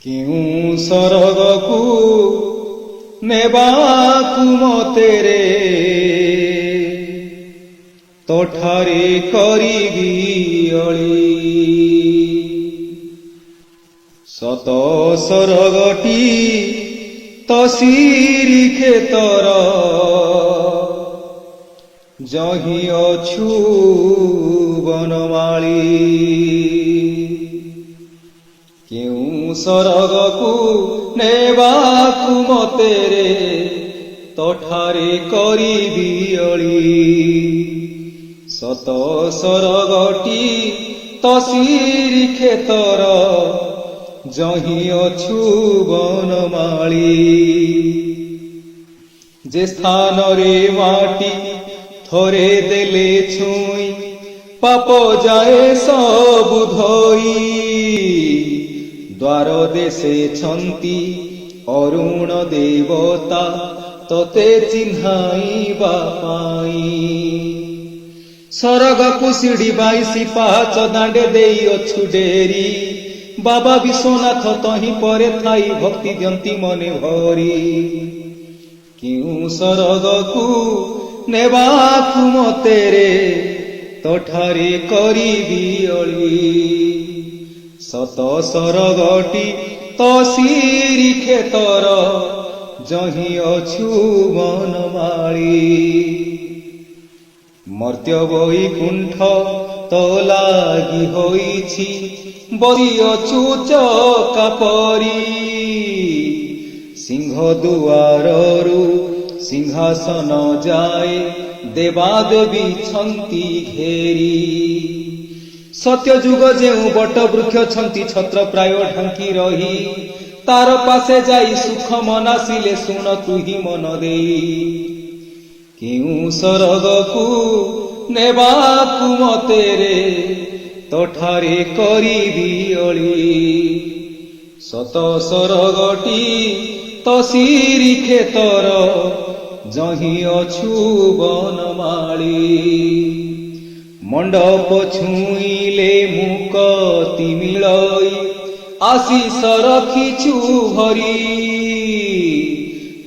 କେଉଁ ସରଗକୁ ନେବାକୁ ମତେ ରେ ତୋଠାରେ କରିବି ଅଳି। ସତ ସରଗଟି ତସିରି କ୍ଷେତର ଯହିଁ ଅଛୁ ବନମାଳି। କେଉଁ ସରଗକୁ ନେବାକୁ ମତେ ରେ ତୋଠାରେ କରିବି ଅଳି। ସତ ସରଗଟି ତସିରି କ୍ଷେତର ଯହିଁ ଅଛୁ ବନମାଳି। ଯେ ସ୍ଥାନରେ ମାଟି ଥରେ ଦେଲେ ଛୁଇଁ ପାପ ଯାଏ ସବୁ ଧୋଇ। ଦ୍ୱାର ଦେଶେ ଛନ୍ତି ଅରୁଣ ଦେବତା ତତେ ଚିହ୍ନାଇବା ପାଇଁ। ସରଗକୁ ସିଡ଼ି 22 ପାହାଚ ଦାଣ୍ଡେ ଦେଇ ଅଛୁ ଡେରି। ବାବା ବିଶ୍ୱନାଥ ତହିଁ ପରେ ଥାଇ ଭକ୍ତି ଦିଅନ୍ତି ମନେ ଭରି। କେଉଁ ସରଗକୁ ନେବାକୁ ମତେ ରେ ତୋଠାରେ କରିବି ଅଳି। ସତ ସରଗଟି ତସିରି କ୍ଷେତର ଯହିଁ ଅଛୁ ବନମାଳି। ମର୍ତ୍ତ୍ୟ ବୈକୁଣ୍ଠ ତୋ ଲାଗି ହୋଇଛି ବସିଅଛୁ ଚକା ପରି। ସିଂହ ଦୁଆରରୁ ସିଂହାସନ ଯାଏ ଦେବାଦେବୀ ଛନ୍ତି ଘେରି। ସତ୍ୟ ଯୁଗ ଯେଉଁ ବଟ ବୃକ୍ଷ ଛନ୍ତି ଛତ୍ର ପ୍ରାୟ ଢାଙ୍କି ରହି। ତାର ପାଶେ ଯାଇ ସୁଖ ମନାସିଲେ ଶୁଣ ତୁହି ମନ ଦେଇ। କେଉଁ ସରଗକୁ ନେବାକୁ ମତେ ରେ ତୋଠାରେ କରିବି ଅଳି। ସତ ସରଗଟି ତସିରି କ୍ଷେତର ଯହିଁ ଅଛୁ ବନମାଳି। ମଣ୍ଡପ ଛୁଇଁଲେ ମୁକତି ମିଳଇ ଆଶିଷ ରଖିଛୁ ଭରି।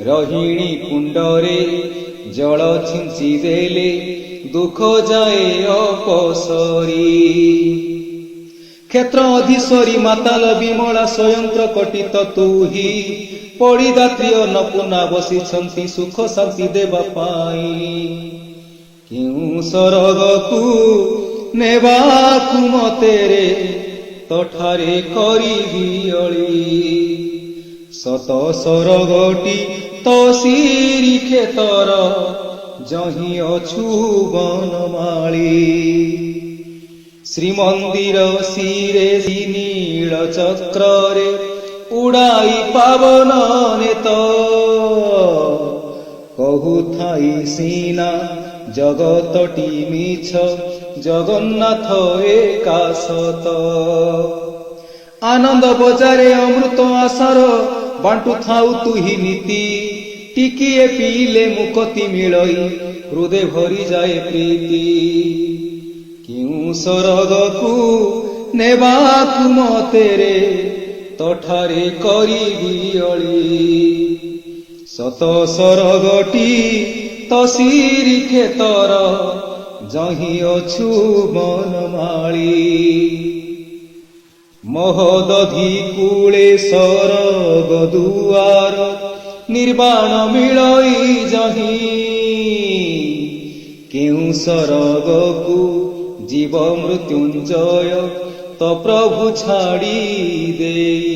ରୋହିଣୀ କୁଣ୍ଡରେ ଜଳ ଛିଞ୍ଚି ଦେଲେ ଦୁଃଖ ଯାଏ ଅପସରି। କ୍ଷେତ୍ର ଅଧୀଶ୍ୱରୀ ମାତାଲ ବିମଳା ସ୍ୱୟଂ ପ୍ରକଟିତ ତୁହି। ପଡ଼ିଦାତ୍ରୀ ଅନ୍ନପୂର୍ଣ୍ଣା ବସିଛନ୍ତି ସୁଖ ଶାନ୍ତି ଦେବା ପାଇଁ। କେଉଁ ସରଗକୁ ନେବାକୁ ମତେ ରେ ତୋଠାରେ କରିବି ଅଳି। ସତ ସରଗଟି ତସିରି କ୍ଷେତର ଯହିଁ ଅଛୁ ବନମାଳି। ଶ୍ରୀମନ୍ଦିର ଶିରେ ନୀଳ ଚକ୍ରରେ ଉଡ଼ାଇ ପାବନ ନେତ। କହୁଥାଇ ସିନା ଜଗତଟି ମିଛ ଜଗନ୍ନାଥ ଏକା ସତ। ଆନନ୍ଦ ବଜାରେ ଅମୃତ ଆଶାର ବାଣ୍ଟୁଥାଉ ତୁହି ନୀତି। ଟିକିଏ ପିଇଲେ ମୁକତି ମିଳଇ ହୃଦେ ଭରିଯାଏ ପ୍ରୀତି। କେଉଁ ସରଗକୁ ନେବାକୁ ମତେ ରେ ତୋଠାରେ କରିବି ଅଳି। ସତ ସରଗଟି ତସିରି କ୍ଷେତର ଯହିଁ ଅଛୁ ବନମାଳି। ମହୋଦଧି କୂଳେ ସରଗ ଦୁଆର ନିର୍ବାଣ ମିଳଇ ଯହିଁ। କେଉଁ ସରଗକୁ ଜୀବ ମୃତ୍ୟୁଞ୍ଜୟ ତ ପ୍ରଭୁ ଛାଡ଼ି ଦେଇ।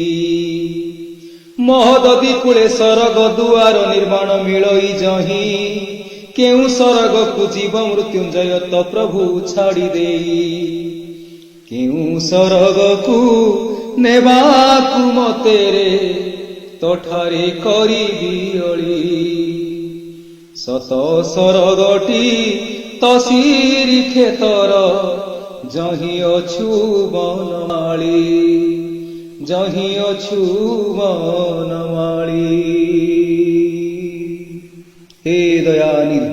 ମହୋଦଧି କୂଳେ ସରଗ ଦୁଆର ନିର୍ବାଣ ମିଳଇ ଯହିଁ। କେଉଁ ସରଗକୁ ଜୀବ ମୃତ୍ୟୁଞ୍ଜୟ ତ ପ୍ରଭୁ ଛାଡ଼ି ଦେଇ। କେଉଁ ସରଗକୁ ନେବାକୁ ମତେ ରେ ତୋଠାରେ କରିବି ଅଳି। ସତ ସରଗଟି ତସିରି କ୍ଷେତର ଯହିଁ ଅଛୁ ବନମାଳି। ଯହିଁ ଅଛୁ ବନମାଳି। हे दयानिधि